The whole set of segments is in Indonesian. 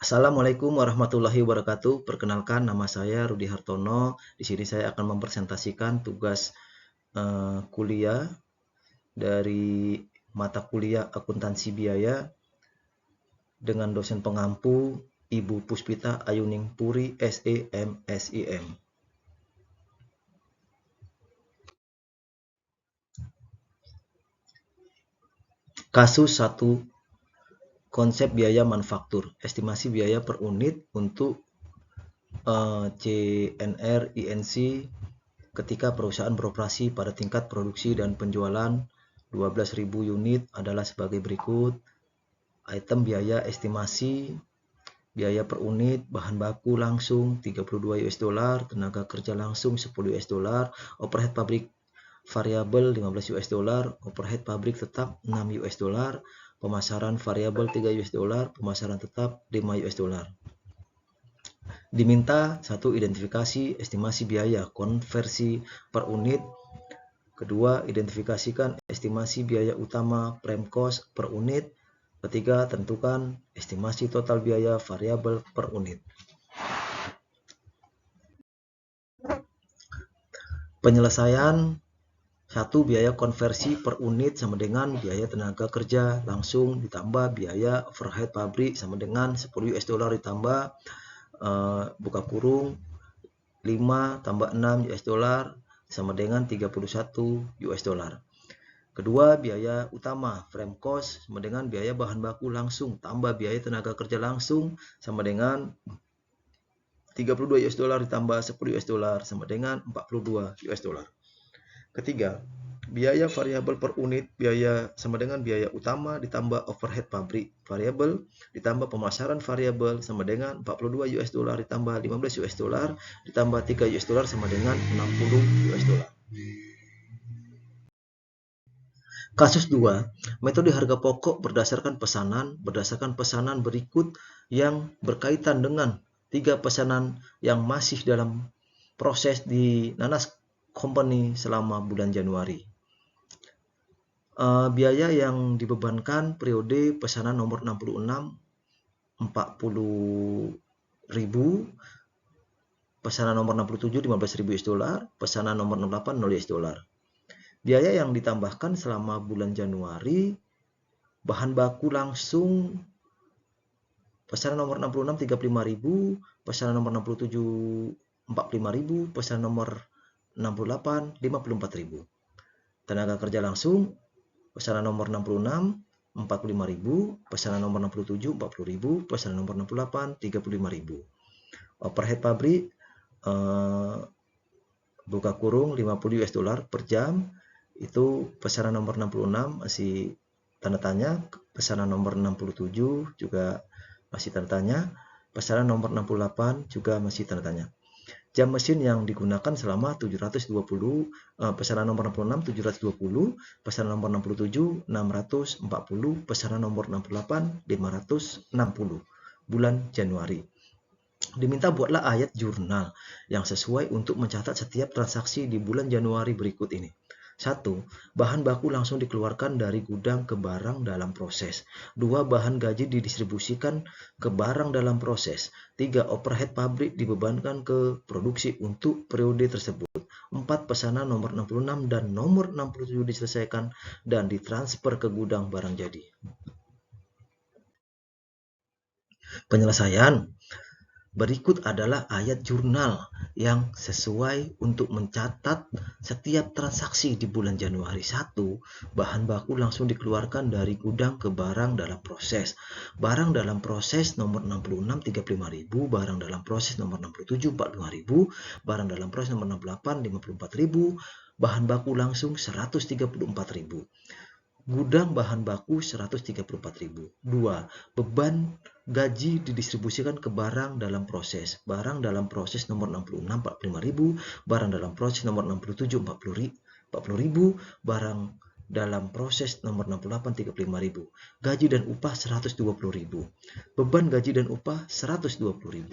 Assalamualaikum warahmatullahi wabarakatuh. Perkenalkan, nama saya Rudi Hartono. Di sini saya akan mempresentasikan tugas kuliah dari mata kuliah Akuntansi Biaya dengan dosen pengampu Ibu Puspita Ayuning Puri, SEM, SIM. Kasus 1, konsep biaya manufaktur, estimasi biaya per unit untuk CNR INC ketika perusahaan beroperasi pada tingkat produksi dan penjualan 12.000 unit adalah sebagai berikut. Item biaya estimasi, biaya per unit, bahan baku langsung 32 US dollar, tenaga kerja langsung 10 US dollar, overhead pabrik variabel 15 US dollar, overhead pabrik tetap 6 US dollar, pemasaran variabel 3 US dollar, pemasaran tetap 5 US dollar. Diminta 1. Identifikasi estimasi biaya konversi per unit. Kedua, identifikasikan estimasi biaya utama prime cost per unit. Ketiga, tentukan estimasi total biaya variabel per unit. Penyelesaian 1. Biaya konversi per unit sama dengan biaya tenaga kerja langsung ditambah biaya overhead pabrik sama dengan 10 US dollar ditambah buka kurung 5 tambah 6 US dollar sama dengan 31 US dollar. Kedua, biaya utama frame cost sama dengan biaya bahan baku langsung tambah biaya tenaga kerja langsung sama dengan 32 US dollar ditambah 10 US dollar sama dengan 42 US dollar. Ketiga, biaya variabel per unit biaya sama dengan biaya utama ditambah overhead pabrik variabel ditambah pemasaran variabel sama dengan 42 US dollar ditambah 15 US dollar ditambah 3 US dollar sama dengan 60 US dollar. Kasus 2, metode harga pokok berdasarkan pesanan berikut yang berkaitan dengan 3 pesanan yang masih dalam proses di Nanas Company selama bulan Januari. Biaya yang dibebankan periode pesanan nomor 66 40.000, pesanan nomor 67 15.000 US dollar, pesanan nomor 68 0 US dollar. Biaya yang ditambahkan selama bulan Januari, bahan baku langsung pesanan nomor 66 35.000, pesanan nomor 67 45.000, pesanan nomor 68 54.000. Tenaga kerja langsung pesanan nomor 66 45.000, pesanan nomor 67 40.000, pesanan nomor 68 35.000. Overhead pabrik buka kurung 50 US dollar per jam, itu pesanan nomor 66 masih tanda tanya, pesanan nomor 67 juga masih tanda tanya, pesanan nomor 68 juga masih tanda tanya. Jam mesin yang digunakan selama 720, pesanan nomor 66 720, pesanan nomor 67 640, pesanan nomor 68 560 bulan Januari. Diminta buatlah ayat jurnal yang sesuai untuk mencatat setiap transaksi di bulan Januari berikut ini. 1. Bahan baku langsung dikeluarkan dari gudang ke barang dalam proses. 2. Bahan gaji didistribusikan ke barang dalam proses. 3. Overhead pabrik dibebankan ke produksi untuk periode tersebut. 4. Pesanan nomor 66 dan nomor 67 diselesaikan dan ditransfer ke gudang barang jadi. Penyelesaian. Berikut adalah ayat jurnal yang sesuai untuk mencatat setiap transaksi di bulan Januari. 1. Bahan baku langsung dikeluarkan dari gudang ke barang dalam proses. Barang dalam proses nomor 66 35.000, barang dalam proses nomor 67 45.000, barang dalam proses nomor 68 54.000, bahan baku langsung 134.000. Gudang bahan baku 134.000. 2. Beban gaji didistribusikan ke barang dalam proses. Barang dalam proses nomor 66 45.000, barang dalam proses nomor 67 40.000, barang dalam proses nomor 68 35.000. Gaji dan upah 120.000. Beban gaji dan upah 120.000.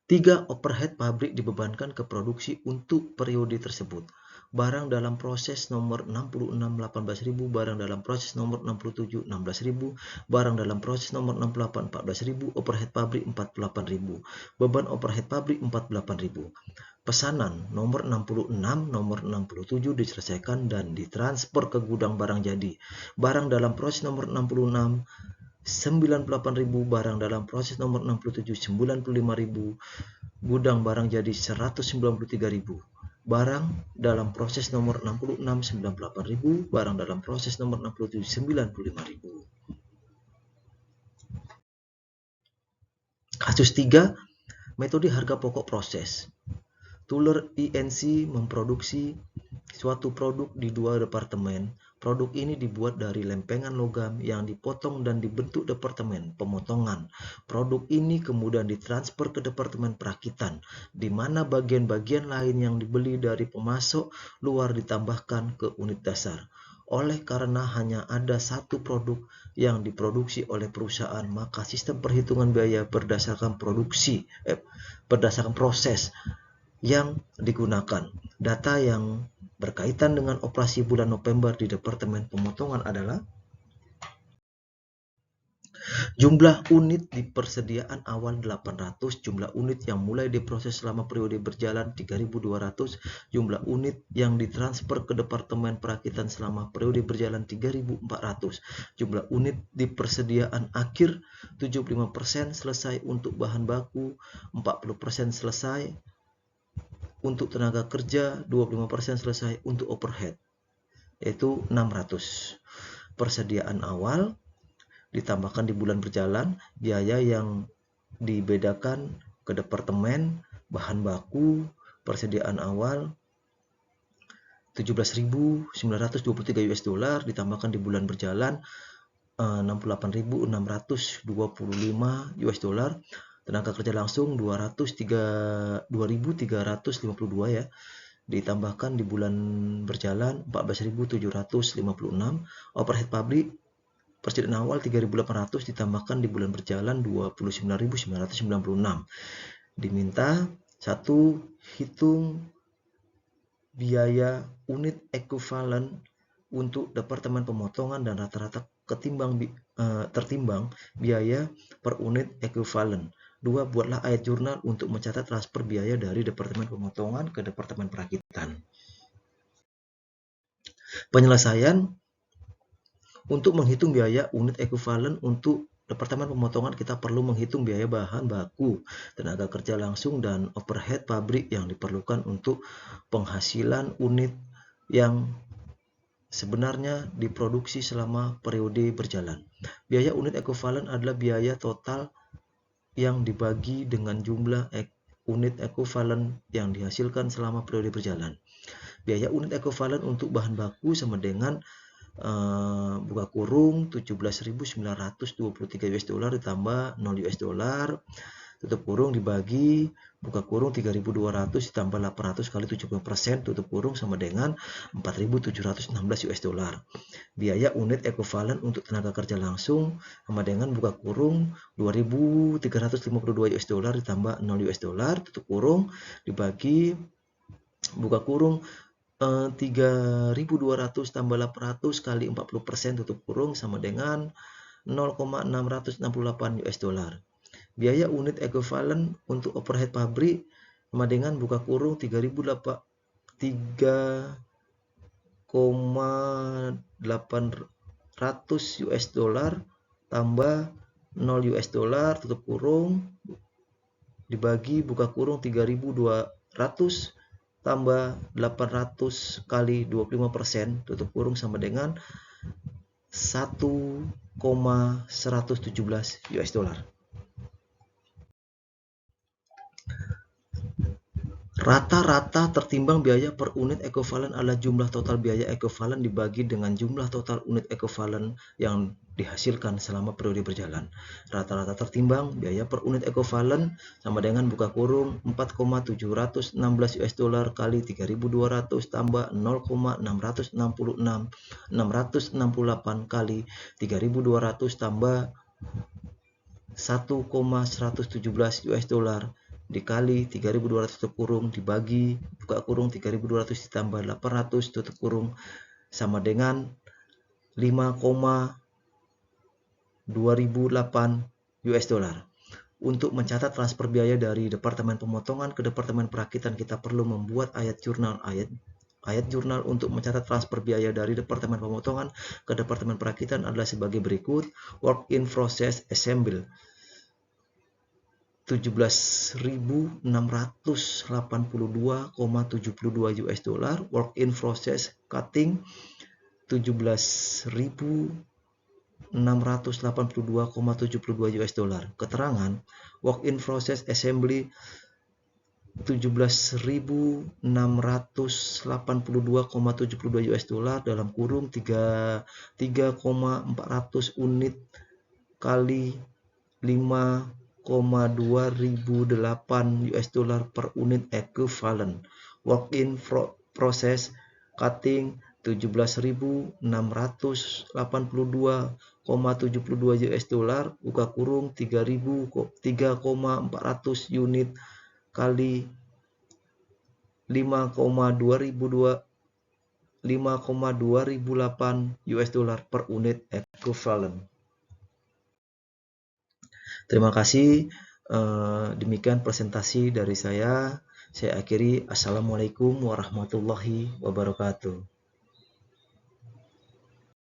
3. Overhead pabrik dibebankan ke produksi untuk periode tersebut. barang dalam proses nomor 66 18.000, barang dalam proses nomor 67 16.000, barang dalam proses nomor 68 14.000, overhead pabrik 48.000, beban overhead pabrik 48.000. Pesanan nomor 66, nomor 67 diselesaikan dan ditransfer ke gudang barang jadi. Barang dalam proses nomor 66 98.000, barang dalam proses nomor 67 95.000, gudang barang jadi 193.000. Barang dalam proses nomor 66 98.000, barang dalam proses nomor 67 95.000. Kasus 3, metode harga pokok proses. Tuller INC memproduksi suatu produk di 2 departemen. Produk ini dibuat dari lempengan logam yang dipotong dan dibentuk departemen pemotongan. Produk ini kemudian ditransfer ke departemen perakitan, di mana bagian-bagian lain yang dibeli dari pemasok luar ditambahkan ke unit dasar. Oleh karena hanya ada satu produk yang diproduksi oleh perusahaan, maka sistem perhitungan biaya berdasarkan berdasarkan proses yang digunakan. Data yang berkaitan dengan operasi bulan November di Departemen Pemotongan adalah jumlah unit di persediaan awal 800, jumlah unit yang mulai diproses selama periode berjalan 3.200, jumlah unit yang ditransfer ke Departemen Perakitan selama periode berjalan 3.400, jumlah unit di persediaan akhir 75% selesai untuk bahan baku, 40% selesai untuk tenaga kerja, 25% selesai untuk overhead, yaitu 600. Persediaan awal ditambahkan di bulan berjalan, biaya yang dibedakan ke departemen, bahan baku, persediaan awal 17.923 US dollar ditambahkan di bulan berjalan 68.625 US dollar. Tenaga kerja langsung 2.352 ya, ditambahkan di bulan berjalan 14.756. Overhead pabrik persediaan awal 3.800 ditambahkan di bulan berjalan 29.996. Diminta 1. Hitung biaya unit ekuivalen untuk departemen pemotongan dan rata-rata tertimbang biaya per unit ekuivalen. 2. Buatlah ayat jurnal untuk mencatat transfer biaya dari Departemen Pemotongan ke Departemen Perakitan. Penyelesaian untuk menghitung biaya unit ekuivalen untuk Departemen Pemotongan, kita perlu menghitung biaya bahan baku, tenaga kerja langsung, dan overhead pabrik yang diperlukan untuk penghasilan unit yang sebenarnya diproduksi selama periode berjalan. Biaya unit ekuivalen adalah biaya total yang dibagi dengan jumlah unit ekuivalen yang dihasilkan selama periode berjalan. Biaya unit ekuivalen untuk bahan baku sama dengan buka kurung 17.923 US dollar ditambah 0 US dollar, tutup kurung, dibagi buka kurung 3.200 ditambah 800 kali 70%, tutup kurung, sama dengan 4.716 US dollar. Biaya unit ekuivalen untuk tenaga kerja langsung sama dengan buka kurung 2.352 US dollar ditambah 0 US dollar, tutup kurung, dibagi buka kurung 3.200 tambah 800 kali 40%, tutup kurung, sama dengan 0,668 US dollar. Biaya unit ekuivalen untuk overhead pabrik sama dengan buka kurung 3.800 US dollar tambah 0 US dollar, tutup kurung, dibagi buka kurung 3.200 tambah 800 kali 25%, tutup kurung, sama dengan 1,117 US dollar. Rata-rata tertimbang biaya per unit ekuivalen adalah jumlah total biaya ekuivalen dibagi dengan jumlah total unit ekuivalen yang dihasilkan selama periode berjalan. Rata-rata tertimbang biaya per unit ekuivalen sama dengan buka kurung 4,716 US dollar kali 3.200 tambah 0,668 kali 3.200 tambah 1,117 US dollar dikali 3.200 tutup kurung dibagi buka kurung 3.200 ditambah 800 tutup kurung sama dengan 5,2008 US dollar. Untuk mencatat transfer biaya dari Departemen Pemotongan ke Departemen Perakitan, kita perlu membuat ayat jurnal. Ayat jurnal untuk mencatat transfer biaya dari Departemen Pemotongan ke Departemen Perakitan adalah sebagai berikut. Work in process assemble 17.682,72 US dollar. Work in process cutting 17.682,72 US dollar. Keterangan work in process assembly 17.682,72 US dollar dalam kurung 3,400 unit kali 5,2008 US dollar per unit equivalent. Work in process cutting 17.682,72 US dollar buka kurung 3,400 unit kali 5,2008 US dollar per unit equivalent. Terima kasih. Demikian presentasi dari saya. Saya akhiri. Assalamualaikum warahmatullahi wabarakatuh.